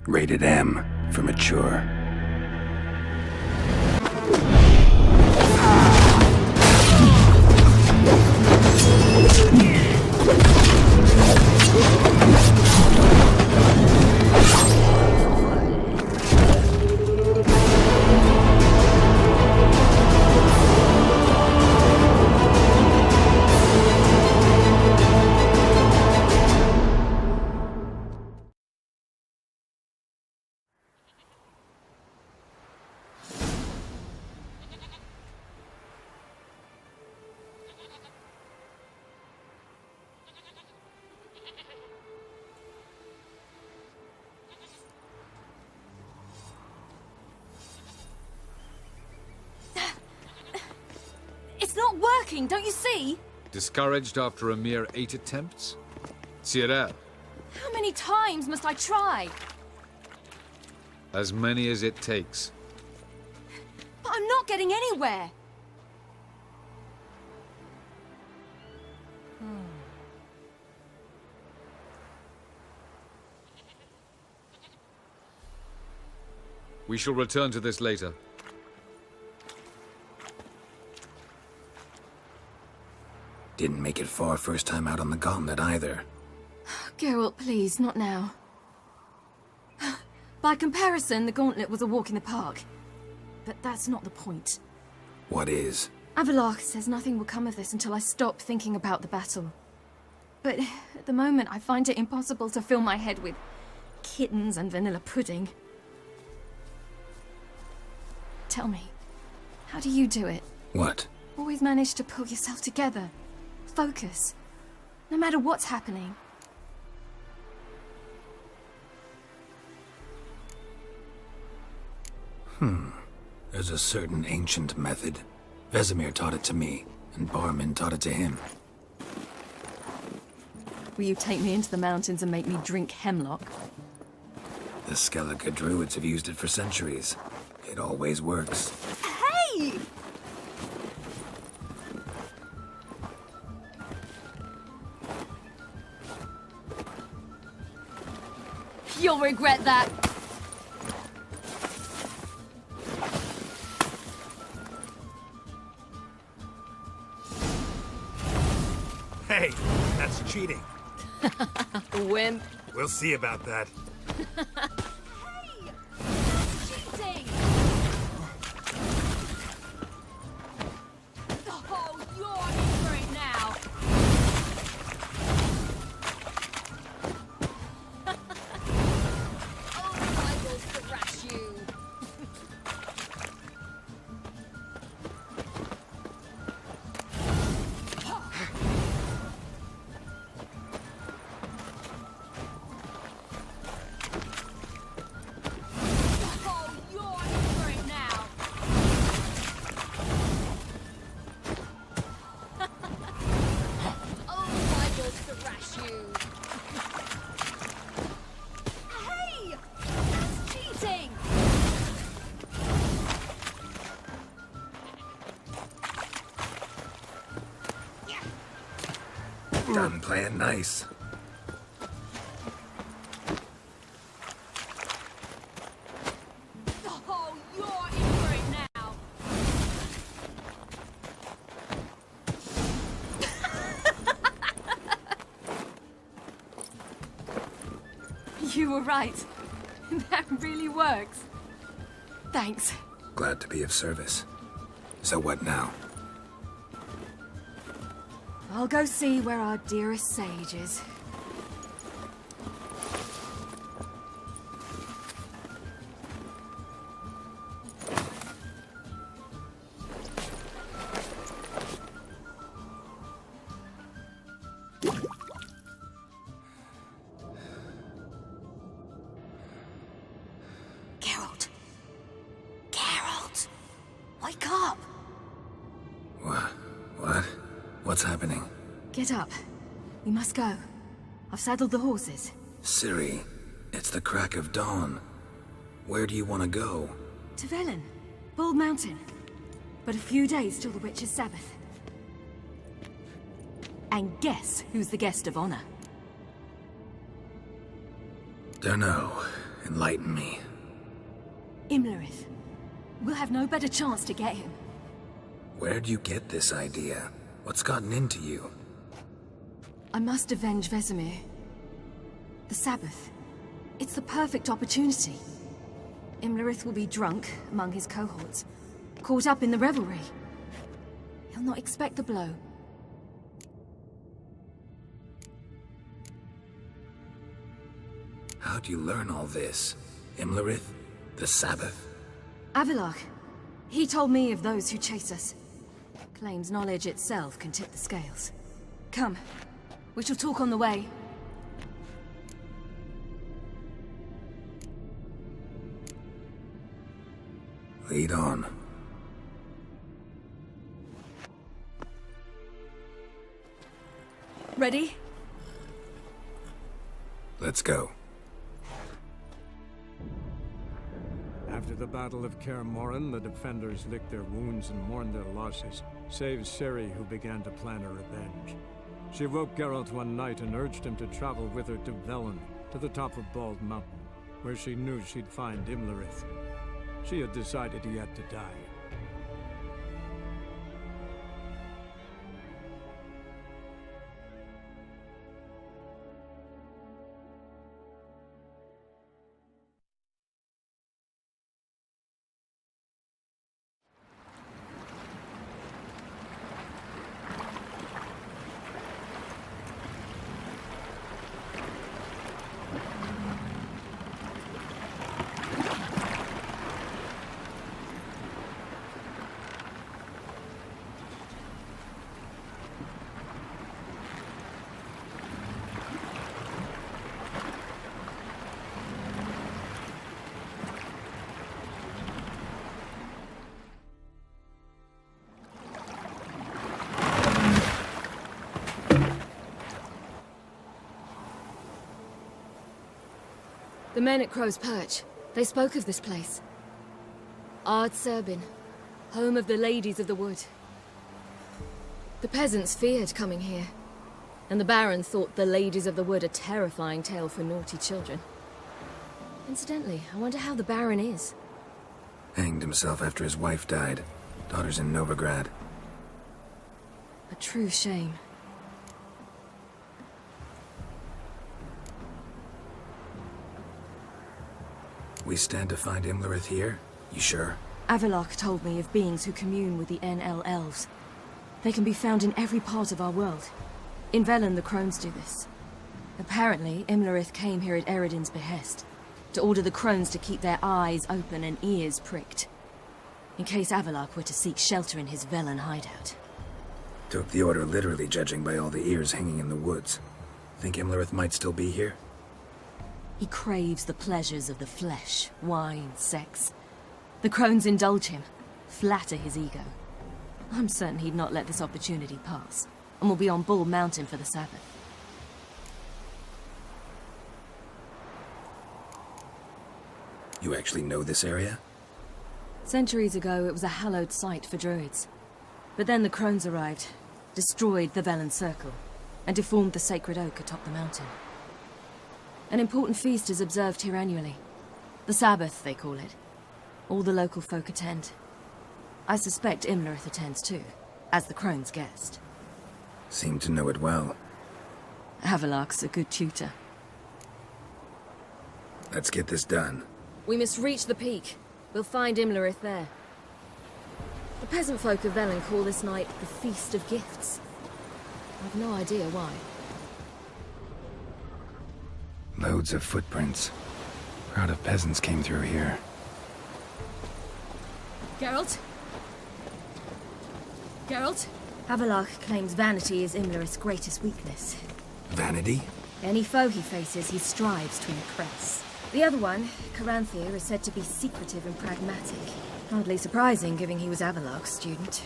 Rated M for mature. It's not working, don't you see? Discouraged after a mere 8 attempts? Ciri, How many times must I try? as many as it takes. But I'm not getting anywhere. We shall return to this later. Didn't make it far first time out on the gauntlet either. Geralt, please, not now. By comparison, the gauntlet was a walk in the park. But that's not the point. What is? Avallac'h says nothing will come of this until I stop thinking about the battle. But at the moment, I find it impossible to fill my head with kittens and vanilla pudding. Tell me, how do you do it? What? Always manage to pull yourself together. Focus. No matter what's happening. There's a certain ancient method. Vesemir taught it to me, and Barman taught it to him. Will you take me into the mountains and make me drink hemlock? The Skellige druids have used it for centuries. It always works. Hey! You'll regret that. Hey, that's cheating. Wimp. We'll see about that. Hey! Cheating! Oh, you're in for it now. Oh, I will thrash you. Oh, you're in for it now. Oh, I will thrash you. Hey! That's cheating! Done playing nice. Oh, you're in for it now. You were right. That really works. Thanks. Glad to be of service. So what now? I'll go see where our dearest sage is. Geralt. Geralt. Wake up. What? What's happening? Get up. We must go. I've saddled the horses. Ciri, it's the crack of dawn. Where do you want to go? To Velen. Bald Mountain. But a few days till the Witch's Sabbath. And guess who's the guest of honor? Dunno. Enlighten me. Imlerith. We'll have no better chance to get him. Where'd you get this idea? What's gotten into you? I must avenge Vesemir. The Sabbath. It's the perfect opportunity. Imlerith will be drunk among his cohorts, caught up in the revelry. He'll not expect the blow. How'd you learn all this? Imlerith? The Sabbath? Avalok. He told me of those who chase us. Claims knowledge itself can tip the scales. Come. We shall talk on the way. Lead on. Ready? Let's go. After the Battle of Kaer Morhen, the defenders licked their wounds and mourned their losses, save Ciri, who began to plan her revenge. She woke Geralt one night and urged him to travel with her to Velen, to the top of Bald Mountain, where she knew she'd find Imlerith. She had decided he had to die. The men at Crow's Perch, they spoke of this place. Ard Serbin, home of the Ladies of the Wood. The peasants feared coming here, and the Baron thought the Ladies of the Wood a terrifying tale for naughty children. Incidentally, I wonder how the Baron is. Hanged himself after his wife died. Daughter's in Novigrad. A true shame. We stand to find Imlerith here? You sure? Avalok told me of beings who commune with the NL elves. They can be found in every part of our world. In Velen, the crones do this. Apparently, Imlerith came here at Eredin's behest, to order the crones to keep their eyes open and ears pricked, in case Avalok were to seek shelter in his Velen hideout. Took the order literally, judging by all the ears hanging in the woods. Think Imlerith might still be here? He craves the pleasures of the flesh, wine, sex. The crones indulge him, flatter his ego. I'm certain he'd not let this opportunity pass, and will be on Bull Mountain for the Sabbath. You actually know this area? Centuries ago, it was a hallowed site for druids. But then the crones arrived, destroyed the Velen Circle, and deformed the sacred oak atop the mountain. An important feast is observed here annually. The Sabbath, they call it. All the local folk attend. I suspect Imlerith attends too, as the crone's guest. Seem to know it well. Avalok's a good tutor. Let's get this done. We must reach the peak. We'll find Imlerith there. The peasant folk of Velen call this night the Feast of Gifts. I've no idea why. Loads of footprints. Crowd of peasants came through here. Geralt? Geralt? Avalok claims vanity is Imlerith's greatest weakness. Vanity? Any foe he faces, he strives to impress. The other one, Caranthir, is said to be secretive and pragmatic. Hardly surprising, given he was Avalok's student.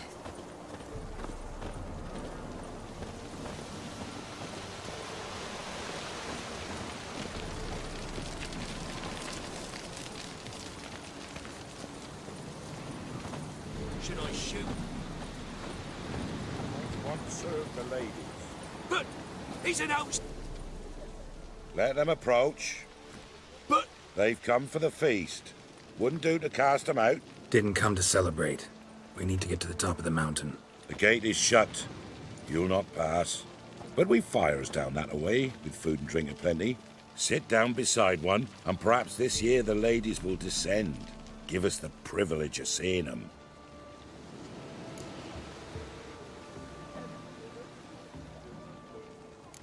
Should I shoot? Want to serve the ladies. But he's an out. Let them approach. But They've come for the feast. Wouldn't do to cast them out. Didn't come to celebrate. We need to get to the top of the mountain. The gate is shut. You'll not pass. But we've fires down that way, with food and drink aplenty. Sit down beside one, and perhaps this year the ladies will descend. Give us the privilege of seeing them.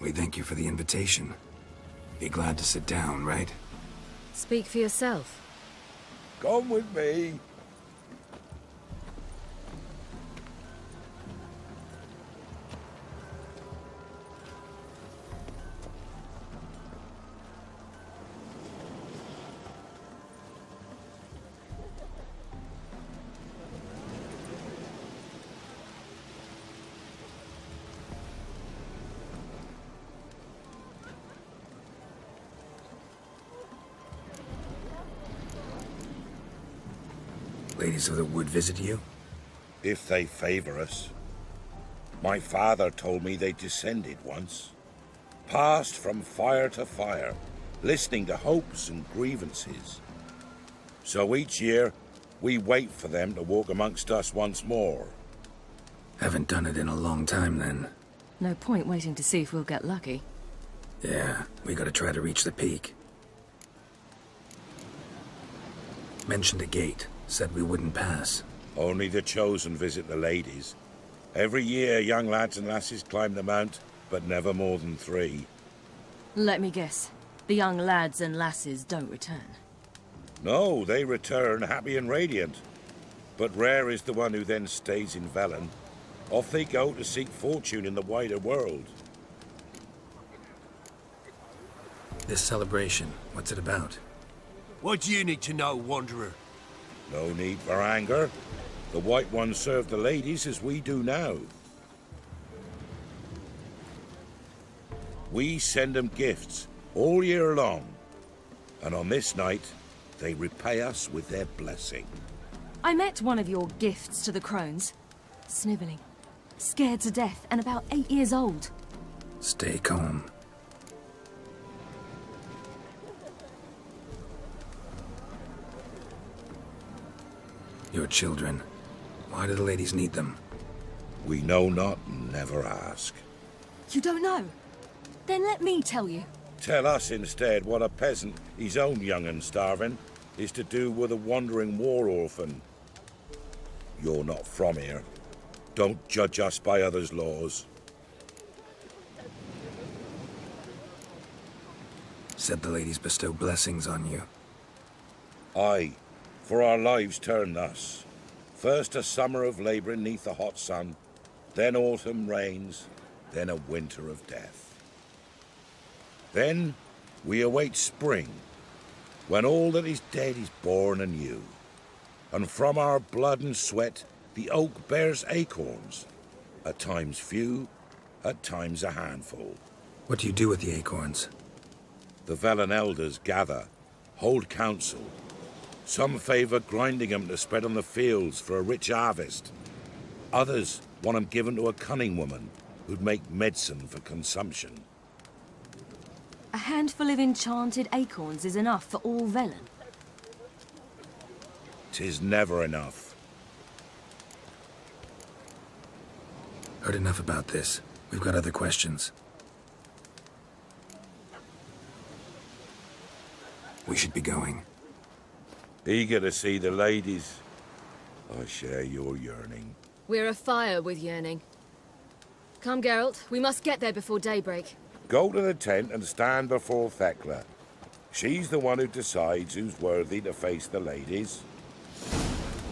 We thank you for the invitation. Be glad to sit down, right? Speak for yourself. Come with me. Ladies of the Wood visit you? If they favor us. My father told me they descended once. Passed from fire to fire, listening to hopes and grievances. So each year, we wait for them to walk amongst us once more. Haven't done it in a long time, then. No point waiting to see if we'll get lucky. Yeah, we gotta try to reach the peak. Mentioned a gate. Said we wouldn't pass. Only the chosen visit the ladies. Every year, young lads and lasses climb the mount, but never more than 3. Let me guess. The young lads and lasses don't return. No, they return happy and radiant. But rare is the one who then stays in Velen. Off they go to seek fortune in the wider world. This celebration, what's it about? What do you need to know, Wanderer? No need for anger. The White Ones serve the ladies as we do now. We send them gifts all year long. And on this night, they repay us with their blessing. I met one of your gifts to the crones. Snivelling. Scared to death and about 8 years old. Stay calm. Your children. Why do the ladies need them? We know not and never ask. You don't know? Then let me tell you. Tell us instead what a peasant, his own young and starving, is to do with a wandering war orphan. You're not from here. Don't judge us by others' laws. Said the ladies bestow blessings on you. Aye, for our lives turn thus. First a summer of labouring neath the hot sun, then autumn rains, then a winter of death. Then we await spring, when all that is dead is born anew. And from our blood and sweat the oak bears acorns, at times few, at times a handful. What do you do with the acorns? The Velen elders gather, hold council. Some favour grinding them to spread on the fields for a rich harvest. Others want them given to a cunning woman who'd make medicine for consumption. A handful of enchanted acorns is enough for all Velen. 'Tis never enough. Heard enough about this. We've got other questions. We should be going. Eager to see the ladies. I share your yearning. We're afire with yearning. Come, Geralt. We must get there before daybreak. Go to the tent and stand before Thekla. She's the one who decides who's worthy to face the ladies.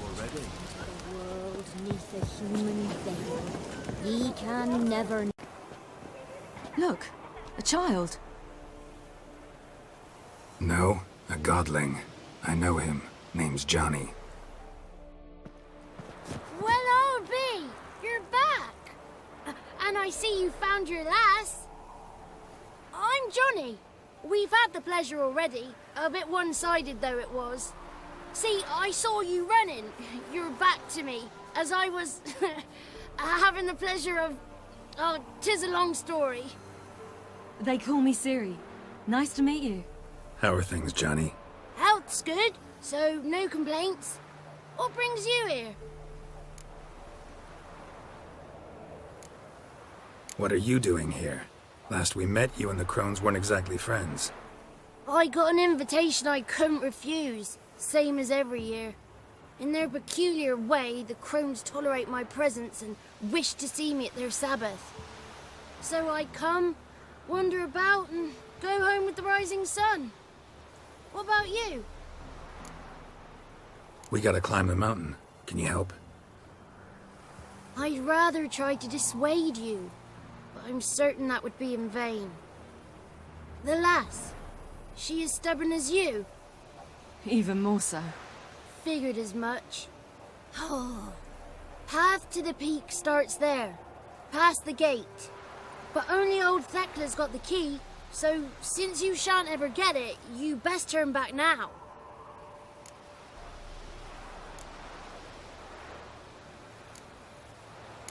Already? The world neath a human veil. He can never... Look, a child. No, a godling. I know him. Name's Johnny. Well, I'll be. You're back. And I see you found your lass. I'm Johnny. We've had the pleasure already. A bit one-sided though it was. See, I saw you running. Your back to me. As I was having the pleasure of... Oh, 'tis a long story. They call me Ciri. Nice to meet you. How are things, Johnny? That's good. So, no complaints. What brings you here? What are you doing here? Last we met, you and the crones weren't exactly friends. I got an invitation I couldn't refuse, same as every year. In their peculiar way, the crones tolerate my presence and wish to see me at their Sabbath. So I come, wander about, and go home with the rising sun. What about you? We gotta climb the mountain. Can you help? I'd rather try to dissuade you, but I'm certain that would be in vain. The lass, she as stubborn as you? Even more so. Figured as much. Oh. Path to the peak starts there, past the gate. But only old Thekla's got the key, so since you shan't ever get it, you best turn back now.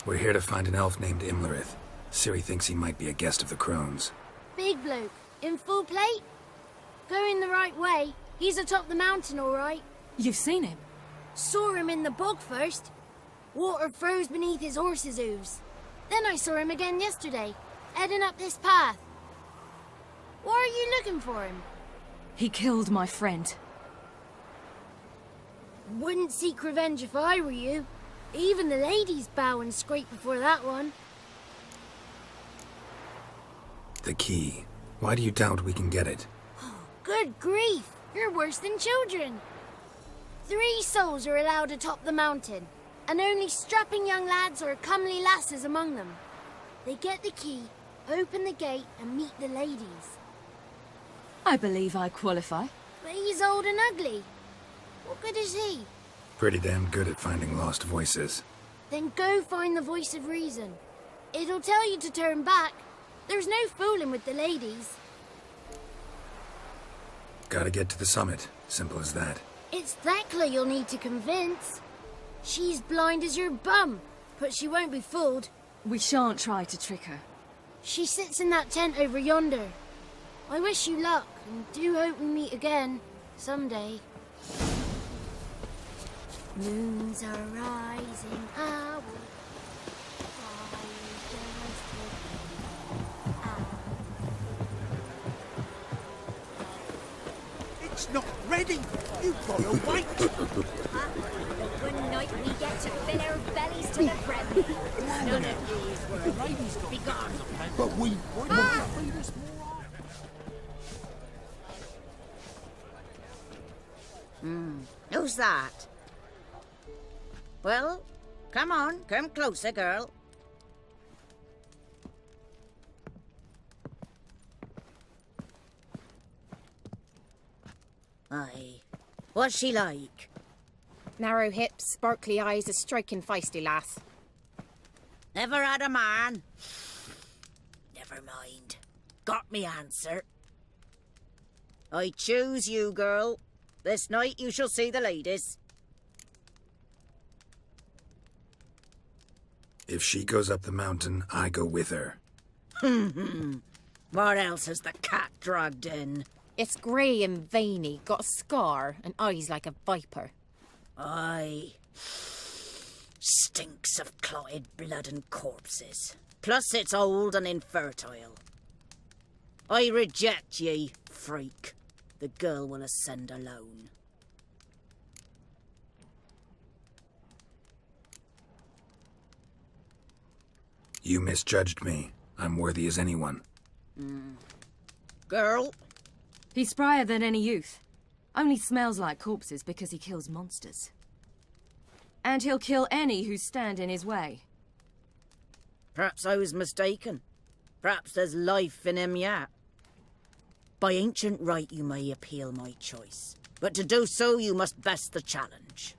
We're here to find an elf named Imlerith. Ciri thinks he might be a guest of the crones. Big bloke, in full plate? Going the right way. He's atop the mountain, all right. You've seen him? Saw him in the bog first. Water froze beneath his horse's hooves. Then I saw him again yesterday, heading up this path. Why are you looking for him? He killed my friend. Wouldn't seek revenge if I were you. Even the ladies bow and scrape before that one. The key. Why do you doubt we can get it? Good grief, you're worse than children. 3 souls are allowed atop the mountain, and only strapping young lads or comely lasses among them. They get the key, open the gate, and meet the ladies. I believe I qualify. But he's old and ugly. What good is he? Pretty damn good at finding lost voices. Then go find the voice of reason. It'll tell you to turn back. There's no fooling with the ladies. Gotta get to the summit. Simple as that. It's Thekla you'll need to convince. She's blind as your bum, but she won't be fooled. We shan't try to trick her. She sits in that tent over yonder. I wish you luck, and do hope we meet again, someday. Moons are rising, I will It's not ready. You've got to wait. One night we get to fill our bellies to the brim. None of these were begone. But we... Who's that? Well, come on, come closer, girl. Aye. What's she like? Narrow hips, sparkly eyes, a striking feisty lass. Never had a man? Never mind. Got me answer. I choose you, girl. This night you shall see the ladies. If she goes up the mountain, I go with her. What else has the cat dragged in? It's grey and veiny, got a scar, and eyes like a viper. Aye. Stinks of clotted blood and corpses. Plus it's old and infertile. I reject ye, freak. The girl will ascend alone. You misjudged me. I'm worthy as anyone. Girl? He's sprier than any youth. Only smells like corpses because he kills monsters. And he'll kill any who stand in his way. Perhaps I was mistaken. Perhaps there's life in him yet. By ancient right you may appeal my choice. But to do so you must best the challenge.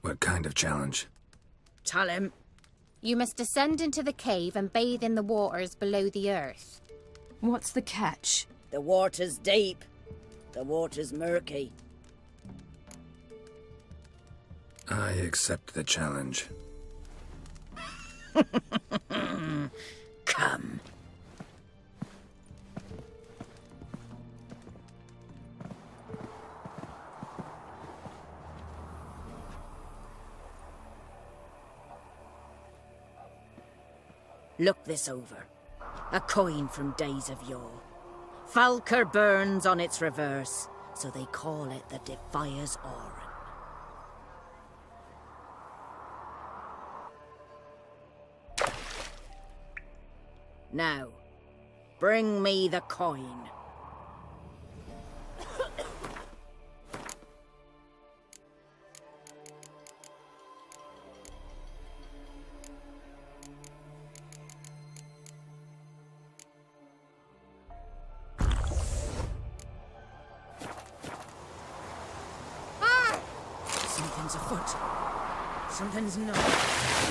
What kind of challenge? Tell him. You must descend into the cave and bathe in the waters below the earth. What's the catch? The water's deep. The water's murky. I accept the challenge. Come. Look this over. A coin from days of yore. Falker burns on its reverse, so they call it the Defier's Oran. Now, bring me the coin. Something's afoot. Something's not.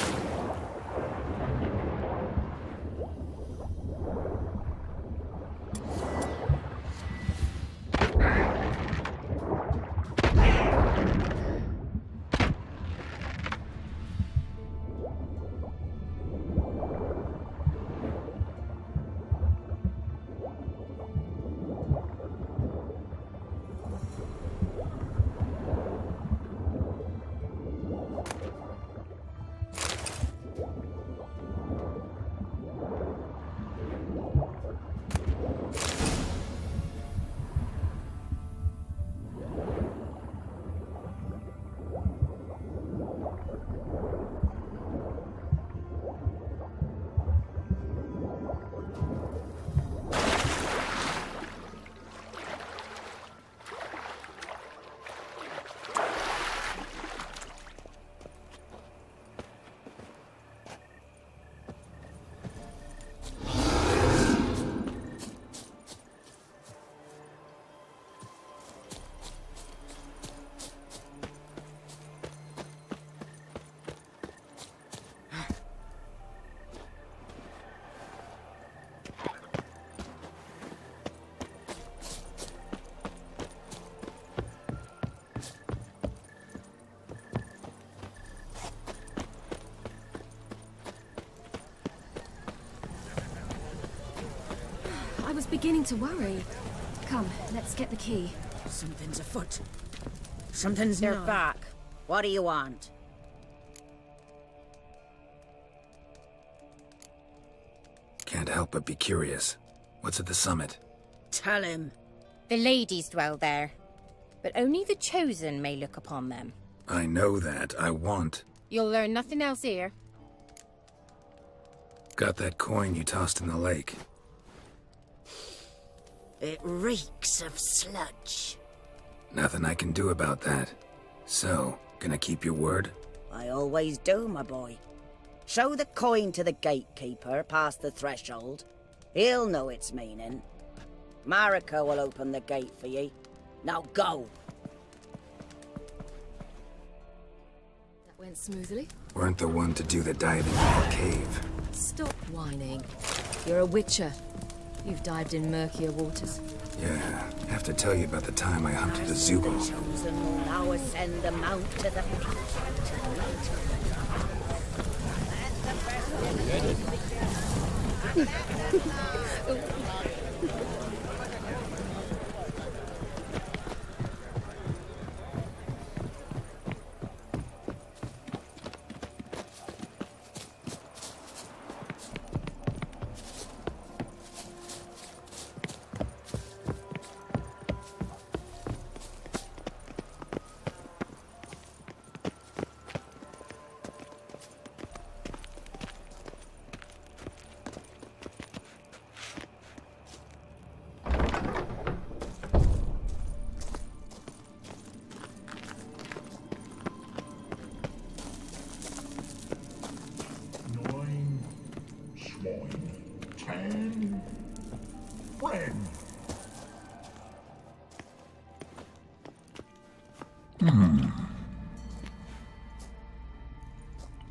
I was beginning to worry. Come, let's get the key. Something's afoot. Something's They're not. back. What do you want? Can't help but be curious. What's at the summit? Tell him. The ladies dwell there, but only the chosen may look upon them. I know that. I want. You'll learn nothing else here. Got that coin you tossed in the lake. It reeks of sludge. Nothing I can do about that. So, gonna keep your word? I always do, my boy. Show the coin to the gatekeeper past the threshold. He'll know its meaning. Marika will open the gate for ye. Now go. That went smoothly. Weren't the one to do the diving in the cave. Stop whining. You're a witcher. You've dived in murkier waters. Yeah, have to tell you about the time I hunted a Zoogle. The chosen will now ascend the mount to the peak.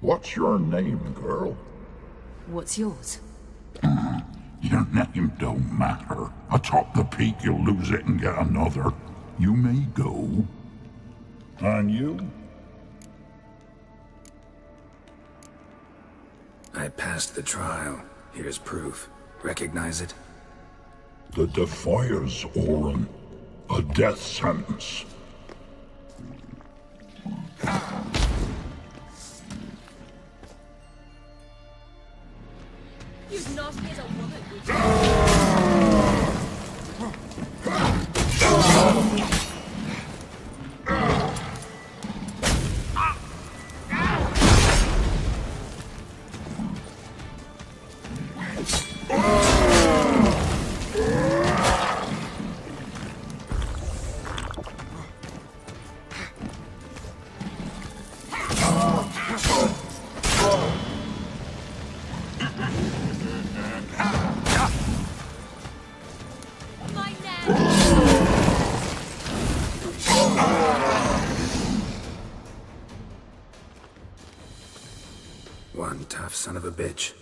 What's your name, girl? What's yours? Your name don't matter. Atop the peak, you'll lose it and get another. You may go. And you? I passed the trial. Here's proof. Recognize it? The Defier's Oran. A death sentence. You've nasty as a woman. One tough son of a bitch.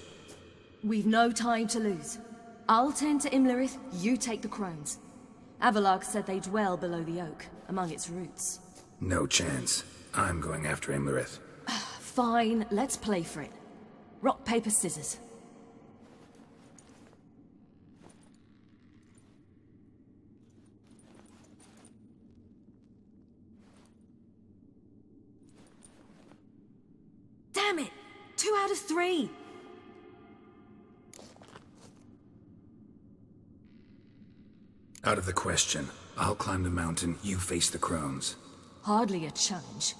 We've no time to lose. I'll tend to Imlerith, you take the crones. Avalark said they dwell below the oak, among its roots. No chance. I'm going after Imlerith. Fine, let's play for it. Rock, paper, scissors. Damn it! 2 out of 3! Out of the question. I'll climb the mountain, you face the crones. Hardly a challenge.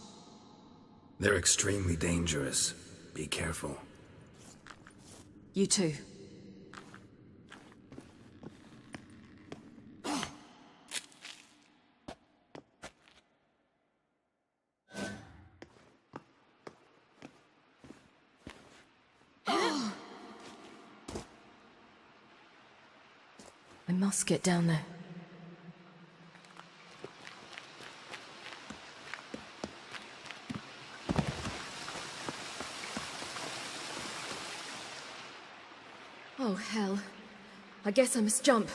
They're extremely dangerous. Be careful. You too. I must get down there. Oh, hell. I guess I must jump.